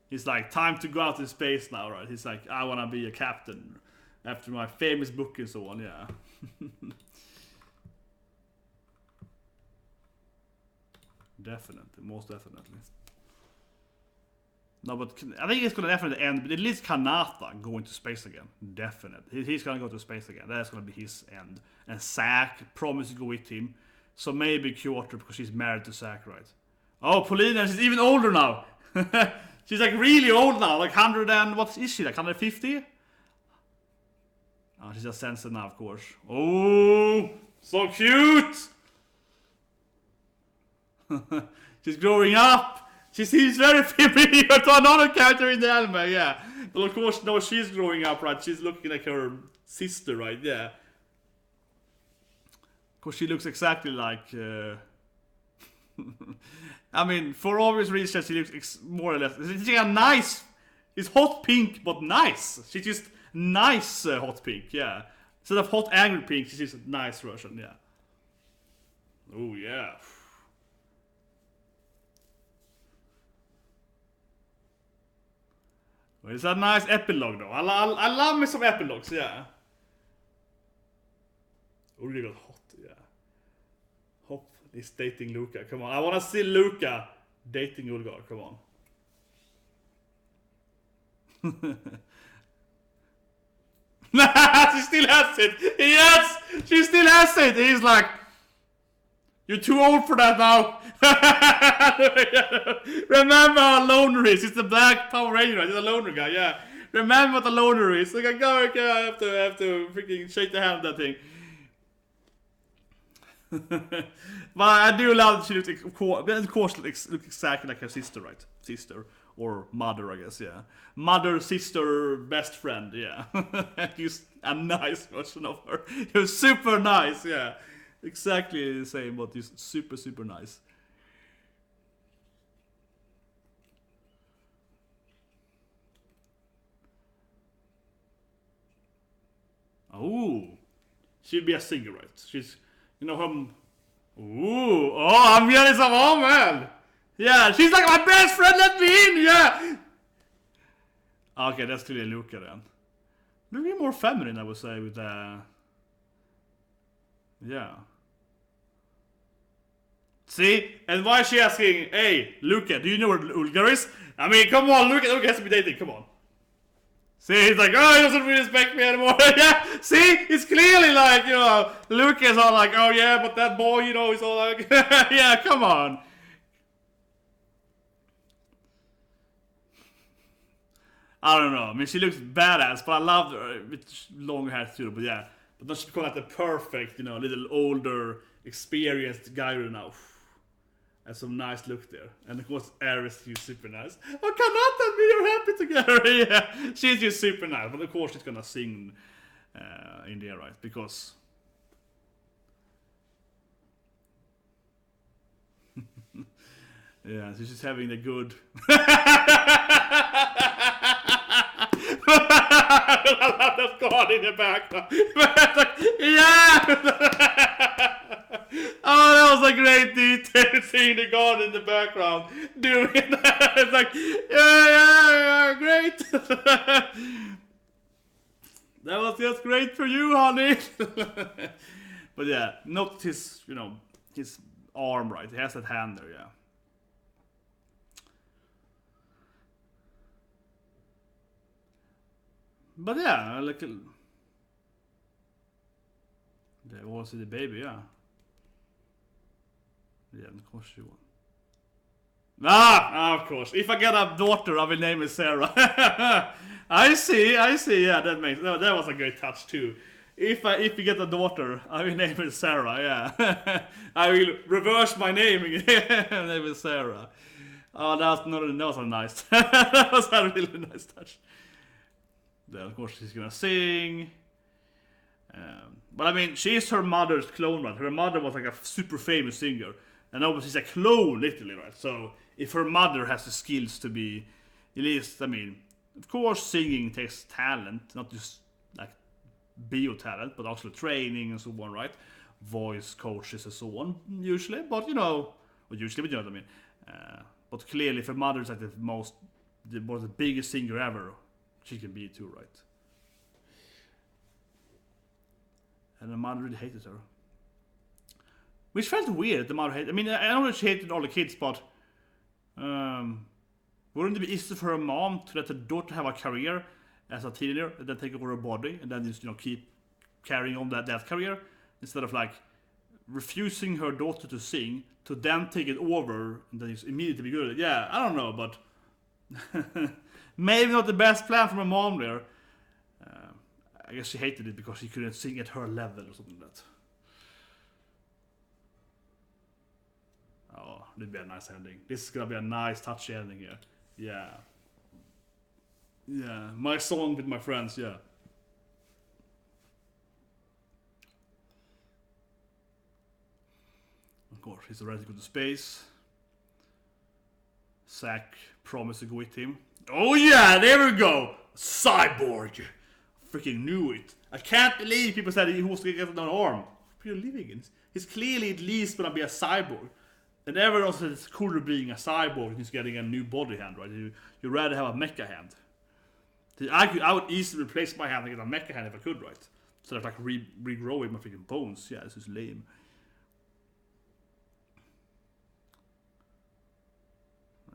He's like, time to go out in space now, right? He's like, I wanna be a captain. After my famous book and so on, yeah. Definitely, most definitely. No, but I think it's gonna definitely end, but at least Kanata going to space again. Definitely. He's gonna go to space again. That's gonna be his end. And Zack promised to go with him. So maybe Kyoto because she's married to Zack, right? Oh, Polina, she's even older now. She's like really old now, like 100 and what is she, like 150? Oh, she's just sensitive now, of course. Oh, so cute! She's growing up. She seems very familiar to another character in the anime, yeah. But of course, no, she's growing up, right? She's looking like her sister, right? Yeah. Because she looks exactly like... I mean, for obvious reasons, she looks more or less... She's a nice... She's hot pink, but nice. She's just nice hot pink, yeah. Instead of hot angry pink, she's just a nice version, yeah. Oh, yeah. Well, it's a nice epilogue, though. I love me some epilogues, yeah. Oh, they got hot. Hop is dating Luca. Come on. I want to see Luca dating Ulgar. Come on. She still has it. Yes! She still has it. He's like, you're too old for that now. Remember how loner is. It's the Black Power Ranger. He's a loner guy, yeah. Remember what the loner is. Like, okay, I have to freaking shake the hand of that thing. But I do love that she looks, of course, looks exactly like her sister, right? Sister. Or mother, I guess, yeah. Mother, sister, best friend, yeah. Just a nice version of her. You're super nice, yeah. Exactly the same, but just super, super nice. Oh. She'd be a singer, right? She's... You know, ooh, oh, I'm getting some, oh man! Yeah, she's like my best friend, let me in, yeah! Okay, that's clearly Luca then. Maybe more feminine, I would say, with yeah. See? And why is she asking, hey, Luca, do you know where Ulgar is? I mean, come on, Luca has to be dating, come on. See, he's like, oh, he doesn't really respect me anymore. Yeah, see, it's clearly like, you know, Lucas all like, oh yeah, but that boy, you know, he's all like, yeah, come on. I don't know. I mean, she looks badass, but I love her with long hair too. But yeah, but not she call that the perfect, you know, little older, experienced guy right now. And some nice look there. And of course, Aries is super nice. Oh, Kanata and me are happy together. Yeah, she's just super nice. But of course, she's gonna sing in there, right? Because. Yeah, so she's having the good. That's God in the background. Yeah! Oh, that was a great detail seeing the God in the background doing that. It's like, yeah, great. That was just great for you, honey. But yeah, not his, you know, his arm, right? He has that hand there, yeah. But yeah, like there was the baby, yeah. Yeah, of course she won. Of course. If I get a daughter, I will name it Sarah. I see. Yeah, that was a great touch too. If you get a daughter, I will name it Sarah. Yeah, I will reverse my name and name it Sarah. Oh, that was a nice. That was a really nice touch. Then of course she's gonna sing. But I mean, she's her mother's clone, right? Her mother was like a super famous singer, and now she's a clone, literally, right? So if her mother has the skills to be, at least, I mean, of course, singing takes talent, not just like bio talent, but also training and so on, right? Voice coaches and so on, usually. But you know what I mean. But clearly, if her mother is like the biggest singer ever, she can be too, right? And the mother really hated her. Which felt weird, the mother hated. I mean, I know that she hated all the kids, but wouldn't it be easy for her mom to let her daughter have a career as a teenager and then take over her body and then just, you know, keep carrying on that career instead of like refusing her daughter to sing to then take it over and then just immediately be good at it? Yeah, I don't know, but maybe not the best plan from her mom there. I guess she hated it because she couldn't sing at her level or something like that. Oh, it'd be a nice ending. This is gonna be a nice, touchy ending here. Yeah. Yeah, my song with my friends, yeah. Of course, he's ready to go to space. Zack promised to go with him. Oh yeah, there we go! Cyborg! Freaking knew it. I can't believe people said he was gonna get an arm. What are you living in? He's clearly at least gonna be a cyborg. And everyone said it's cooler being a cyborg than he's getting a new body hand, right? You'd rather have a mecha hand. I would easily replace my hand and get a mecha hand if I could, right? So that I like regrowing my freaking bones. Yeah, this is lame.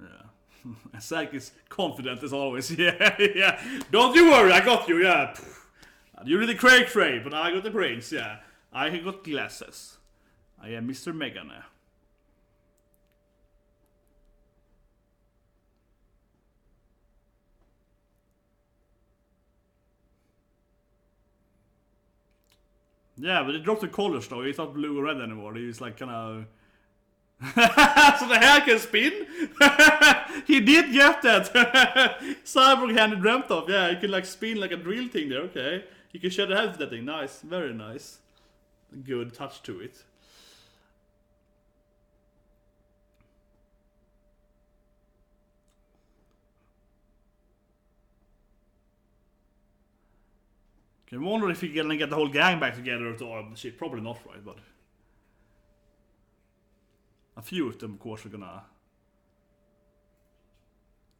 Yeah. Zack is confident as always. Yeah, yeah. Don't you worry, I got you, yeah. You really cray, but I got the brains, yeah. I got glasses. I am Mr. Megane. Yeah, but they dropped the colors though. He's not blue or red anymore. He's like kind of... So the hair can spin? He did get that! Cyborg hand dreamt of. Yeah, he can like spin like a drill thing there, okay. You can share the head with that thing. Nice, very nice. Good touch to it. Can wonder if you're gonna get the whole gang back together to arm the ship. Probably not, right? But a few of them, of course, are gonna.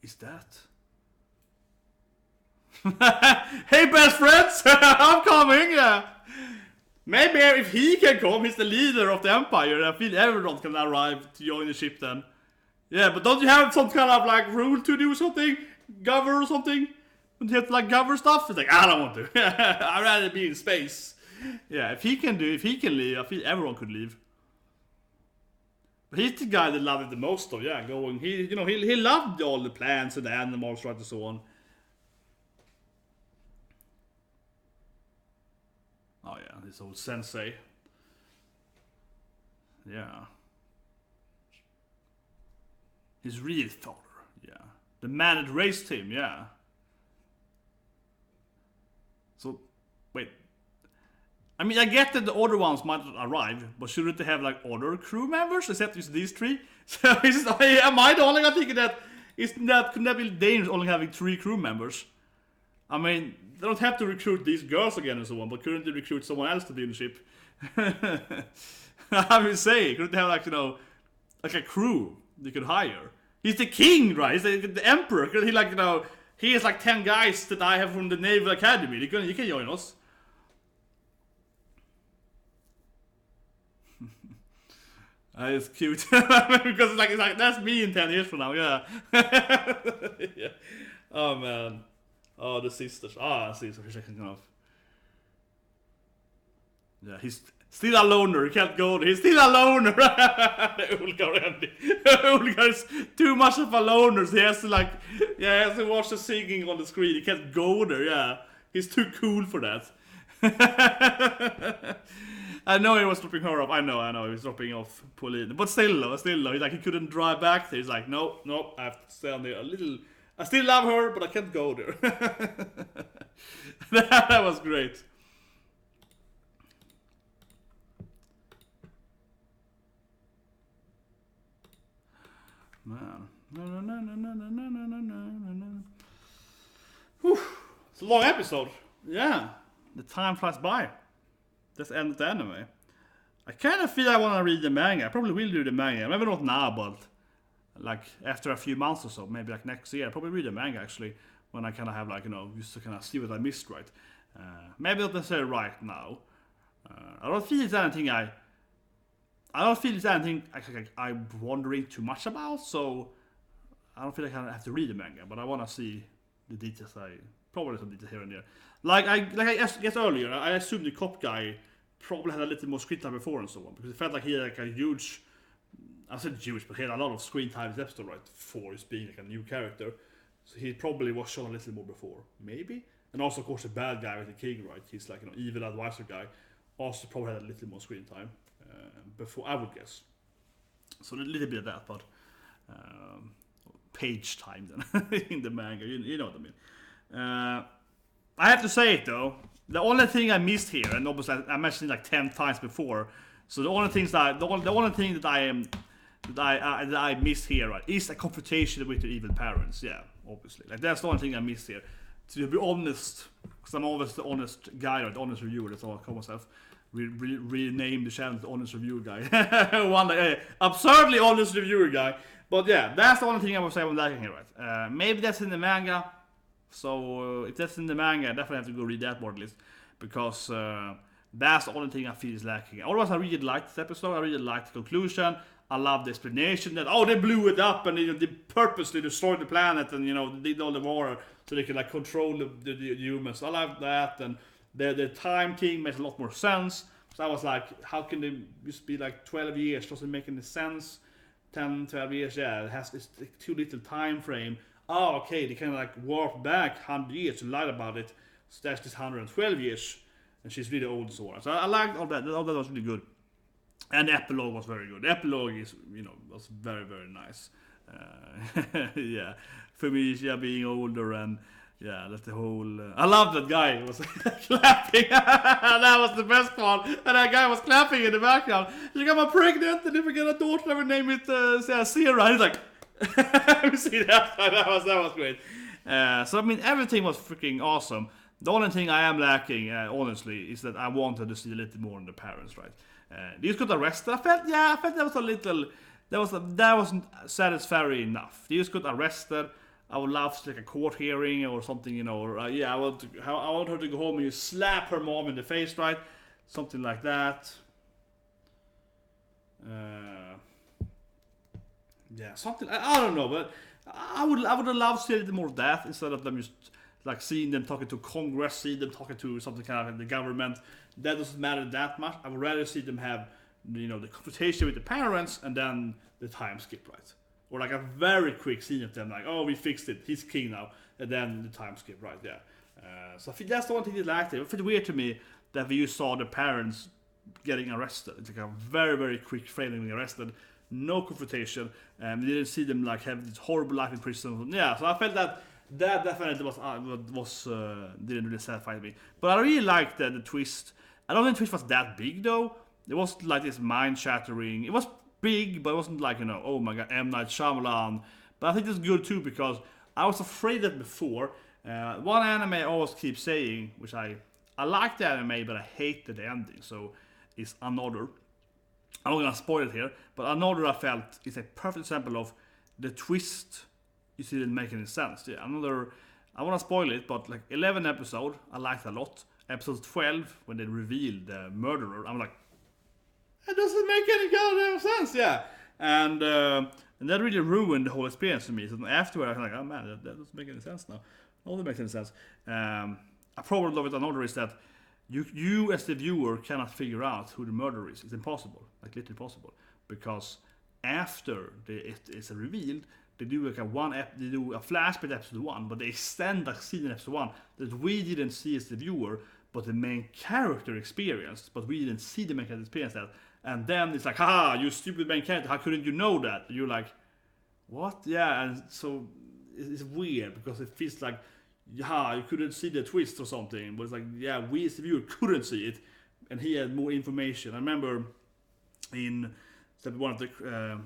Is that? Hey, best friends! I'm coming! Yeah. Maybe if he can come, he's the leader of the Empire. I feel everyone can arrive to join the ship then. Yeah, but don't you have some kind of like rule to do something? Govern or something? Don't you have to like govern stuff? It's like, I don't want to. I'd rather be in space. Yeah, if he can leave, I feel everyone could leave. But he's the guy that loved it the most though, yeah, going. He loved all the plants and the animals, right, and so on. Oh yeah, this old sensei. Yeah. His real father, yeah. The man that raised him, yeah. So, wait. I mean, I get that the other ones might arrive, but shouldn't they have like other crew members except just these three? So, am I the only one thinking that couldn't that be dangerous only having 3 crew members? I mean, they don't have to recruit these girls again and so on, but couldn't they recruit someone else to be in the ship? I would say, couldn't they have like, like a crew they could hire? He's the king, right? He's the emperor. He like, he has like 10 guys that I have from the Naval Academy. You can join us. It's cute. Because it's like, that's me in 10 years from now, yeah. Yeah. Oh man. Oh, the sisters. Sisters. Yeah, he's still a loner. He can't go there. He's still a loner. Ulgar is too much of a loner. So he has to he has to watch the singing on the screen. He can't go there. Yeah, he's too cool for that. I know he was dropping her off. I know he was dropping off Pauline. But still though, he couldn't drive back there. He's like, no, I have to stay on there a little. I still love her, but I can't go there. That was great. Man. Whew. It's a long episode. Yeah. The time flies by. That's the end of the anime. I kind of feel I want to read the manga. I probably will do the manga. Maybe not now, but like after a few months or so. Maybe like next year. I'll probably read the manga actually. When I kind of have like, just to kind of see what I missed, right? Maybe not necessarily right now. I don't feel it's anything I'm wondering too much about, so I don't feel like I have to read the manga, but I want to see the details. Probably some details here and there. Like I guess earlier, I assumed the cop guy probably had a little more screen time before and so on, because it felt like he had like a huge, I said huge, but he had a lot of screen time in this episode, right? For his being like a new character, so he probably was shown a little more before, maybe. And also, of course, the bad guy with the king, right? He's like evil advisor guy. Also, probably had a little more screen time before, I would guess. So a little bit of that, but page time then in the manga. You know what I mean. I have to say it though. The only thing I missed here, and obviously I mentioned it like 10 times before. So the only thing that I missed here, right, is a confrontation with the evil parents. Yeah, obviously. Like that's the only thing I missed here. To be honest, because I'm always the honest guy, or the honest reviewer. That's all I call myself. Rename the channel the honest reviewer guy. One absurdly honest reviewer guy. But yeah, that's the only thing I would say I'm liking here, right? Maybe that's in the manga. So if that's in the manga, I definitely have to go read that more at least, because that's the only thing I feel is lacking. Otherwise, I really liked this episode. I really liked the conclusion. I love the explanation that they blew it up and they purposely destroyed the planet and did all the war so they could like control the humans. I love that, and the time thing makes a lot more sense. So I was like, how can they just be like 12 years? Doesn't make any sense. 10, 12 years, yeah, it has this too little time frame. Oh, okay, they kind of like warp back 100 years and lied about it. So that's just 112 years, and she's really old and so on. So I liked all that. All that was really good. And the epilogue was very good. The epilogue is, was very, very nice. Yeah, Felicia being older and yeah, that's the whole. I love that guy was clapping. That was the best part. And that guy was clapping in the background. She got pregnant, and if we get a daughter, I would name it Seria. He's like, we see that. That was great. So I mean, everything was freaking awesome. The only thing I am lacking, honestly, is that I wanted to see a little more on the parents, right? These got arrested. I felt that was a little. That wasn't satisfactory enough. These got arrested. I would love like a court hearing or something, or I want her to go home and you slap her mom in the face, right? Something like that. Yeah, something. I don't know, but I would have loved to see a little more of that instead of them just like seeing them talking to Congress, seeing them talking to something kind of the government. That doesn't matter that much. I would rather see them have, the confrontation with the parents and then the time skip, right? Or like a very quick scene of them like, we fixed it, he's king now, and then the time skip, right? Yeah. So I think that's the one thing they liked. It felt weird to me that you saw the parents getting arrested. It's like a very, very quick frame of being arrested. No confrontation. We didn't see them like have this horrible life in prison. Yeah, so I felt that definitely was didn't really satisfy me. But I really liked the twist. I don't think the twist was that big though. It was like this mind shattering. It was big, but it wasn't like oh my god, M. Night Shyamalan. But I think it's good too because I was afraid that before. One anime I always keep saying, which I like the anime, but I hated the ending. So it's Another. I'm not gonna spoil it here, but Another I felt is a perfect example of the twist. You see, didn't make any sense. Yeah, Another. I wanna spoil it, but like 11 episode, I liked a lot. Episode 12, when they revealed the murderer, I'm like, it doesn't make any kind of sense. Yeah, and that really ruined the whole experience for me. So afterward, I was like, oh man, that doesn't make any sense now. All that makes any sense. A problem with Another is that you as the viewer cannot figure out who the murderer is. It's impossible, like literally impossible, because after it's revealed, they do like they do a flashback episode 1, but they extend that scene in episode 1 that we didn't see as the viewer, but the main character experienced, but we didn't see the main character experience that. And then it's like, haha, you stupid main character, how couldn't you know that? And you're like, what? Yeah, and so it's weird because it feels like, yeah, you couldn't see the twist or something, but it's like, yeah, we as the viewer couldn't see it, and he had more information. I remember in one of the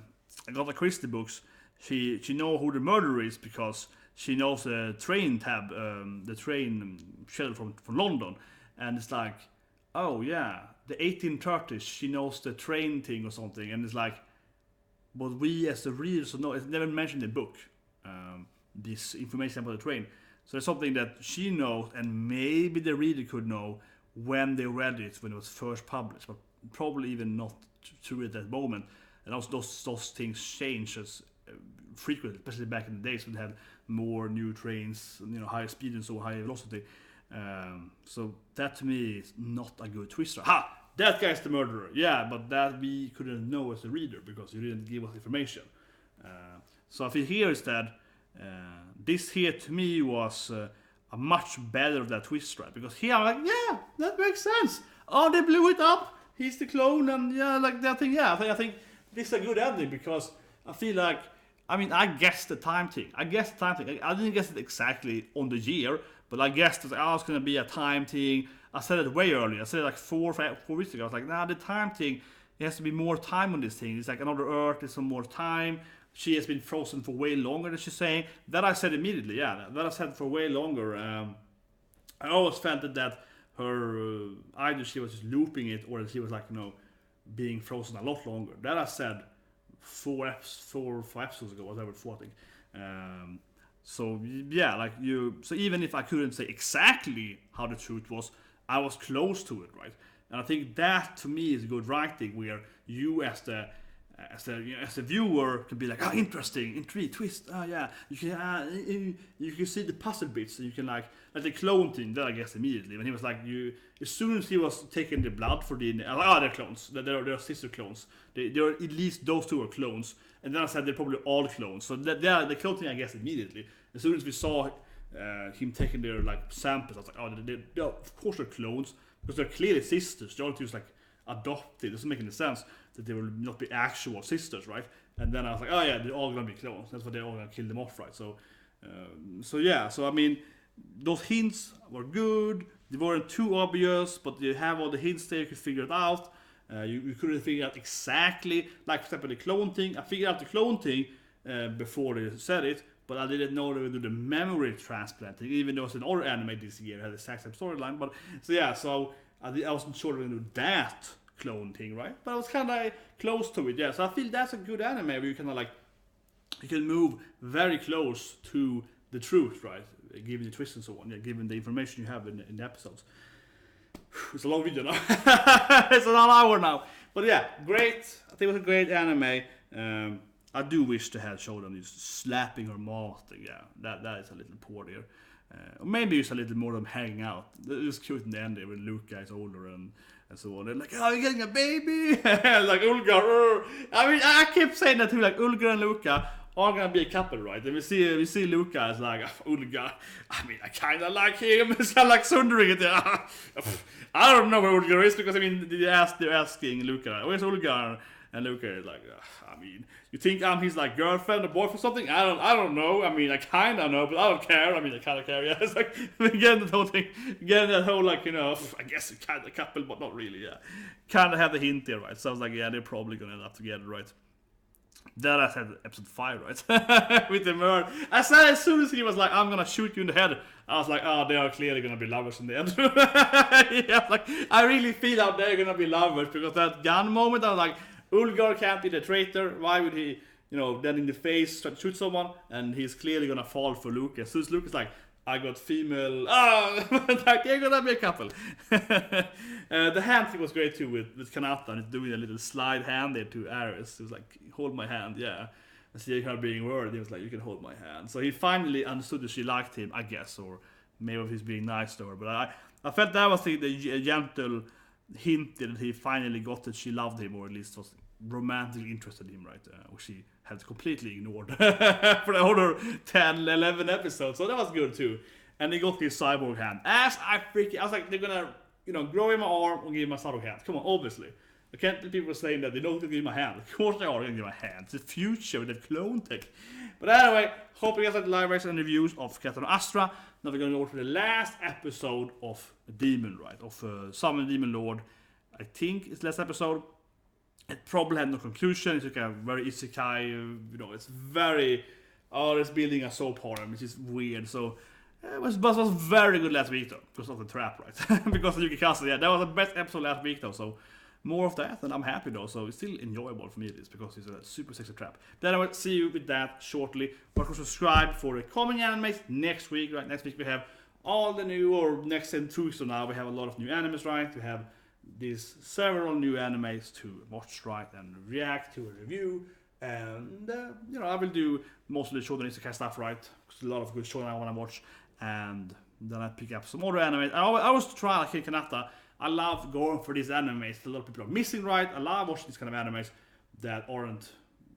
Agatha Christie books, she know who the murderer is because she knows the train tab, the train schedule from London, and it's like, oh yeah, the 1830s, she knows the train thing or something, and it's like, but we as the readers know, it's never mentioned in the book, this information about the train. So it's something that she knows, and maybe the reader could know when they read it, when it was first published, but probably even not true at that moment. And also those things change as frequently, especially back in the days when they had more new trains, higher speed and so higher velocity. So that to me is not a good twister. Ha! That guy's the murderer. Yeah, but that we couldn't know as a reader because you didn't give us information. So I feel here is that this here to me was a much better that twist, right? Because here I'm like, yeah, that makes sense. Oh, they blew it up. He's the clone, and yeah, like that thing. Yeah, I think this is a good ending because I feel like, I guessed the time thing. I didn't guess it exactly on the year, but I guessed that it's going to be a time thing. I said it way earlier. I said it like 4 weeks ago. I was like, nah, the time thing, there has to be more time on this thing. It's like another Earth, there's some more time. She has been frozen for way longer than she's saying. That I said immediately, yeah. That I said for way longer. I always felt that her, either she was just looping it or that she was like, being frozen a lot longer. That I said 4 or 5 episodes ago, whatever, 4 I think. So yeah, so even if I couldn't say exactly how the truth was, I was close to it, right? And I think that to me is good writing, where you as the viewer can be like, interesting, intrigue, twist, yeah, you can see the puzzle bits, and you can like the clone thing. That I guess immediately when he was like, as soon as he was taking the blood for the, they're clones, they're sister clones, they're at least those two are clones, and then I said they're probably all clones. So the clone thing I guess immediately. As soon as we saw him taking their like samples, I was like, they're of course they're clones because they're clearly sisters. They're all just like adopted. It doesn't make any sense that they will not be actual sisters, right? And then I was like, oh yeah, they're all gonna be clones. That's why they're all gonna kill them off, right? So yeah. So those hints were good. They weren't too obvious, but you have all the hints there. You could figure it out. You couldn't figure out exactly, like for example the clone thing. I figured out the clone thing before they said it, but I didn't know they would do the memory transplanting, even though it's an other anime this year had the exact same storyline. But so I wasn't sure they would do that clone thing, right? But I was kind of close to it, yeah. So I feel that's a good anime where you kind of like, you can move very close to the truth, right? Given the twist and so on, yeah, given the information you have in the episodes. It's a long video now. It's an hour now. But yeah, great. I think it was a great anime. I do wish they had showed them just slapping her mouth. Yeah, that is a little poor there. Or maybe it's a little more of them hanging out. It was cute in the end there when Luca is older and so on. They're like, oh, you're getting a baby? Like Ulgar. I kept saying that too, like Ulgar and Luca are gonna be a couple, right? And we see Luca as like, Ulgar. I kind of like him. It's kind of like sundering it. I don't know where Ulgar is because they're asking Luca, where's Ulgar? And Luca is like, you think I'm his like girlfriend or boyfriend or something? I don't know. I kind of know, but I don't care. I kind of care. Yeah, it's like again that whole thing, again that whole like I guess it's kind of a couple, but not really. Yeah, kind of have the hint there, right? So I was like, yeah, they're probably gonna end up together, right? Then I said episode 5, right? With the murder. I said as soon as he was like, I'm gonna shoot you in the head, I was like, oh, they are clearly gonna be lovers in the end. Yeah, like I really feel that they're gonna be lovers because that gun moment, I was like, Ulgar can't be the traitor. Why would he, then in the face try to shoot someone? And he's clearly gonna fall for Luke. As soon as Luke is like, I got female. Like they're gonna be a couple. The hand thing was great too with Kanata, and it's doing a little slide hand there to Aries. He was like, hold my hand, yeah. And seeing her being worried, he was like, you can hold my hand. So he finally understood that she liked him, I guess, or maybe he's being nice to her. But I felt that was the gentle hint that he finally got that she loved him, or at least was romantically interested in him, right? Which she had completely ignored for the other 10, 11 episodes. So that was good too. and they got this cyborg hand. I was like, they're gonna, grow in my arm and give me a cyborg hand. Come on, obviously. I can't believe people saying that they don't give me my hand. Of course they are going to give me a hand. It's the future with the clone tech. But anyway, hope you guys like the live reactions and reviews of Kanata and Astra. Now we're going to go to the last episode of Demon, right? Of Summon Demon Lord. I think it's the last episode. It probably had no conclusion. It's like a very isekai, it's very... it's building a soap opera, which is weird. So it was very good last week though, because of the trap, right? Because of Yukikaze, yeah, that was the best episode last week though. So more of that, and I'm happy though. So it's still enjoyable for me, this, because it's a super sexy trap. Then I will see you with that shortly. But subscribe for the coming animes next week. Right, next week we have all the new, or next 2 weeks from now we have a lot of new animes. Right, we have these several new animes to watch, right, and react to a review. And I will do most of the shonen isekai stuff, right? Because a lot of good shonen I want to watch, and then I pick up some other anime. I always try, like in Kanata. I love going for these animes that a lot of people are missing, right? I love watching these kind of animes that aren't,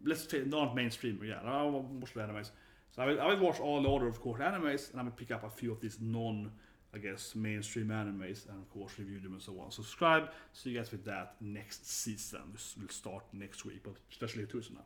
let's say, not mainstream. But yeah, I watch the animes. So I will watch all the other, of course, animes, and I will pick up a few of these mainstream animes, and of course review them and so on. Subscribe, see you guys with that next season. This will start next week, but especially Tuesday now.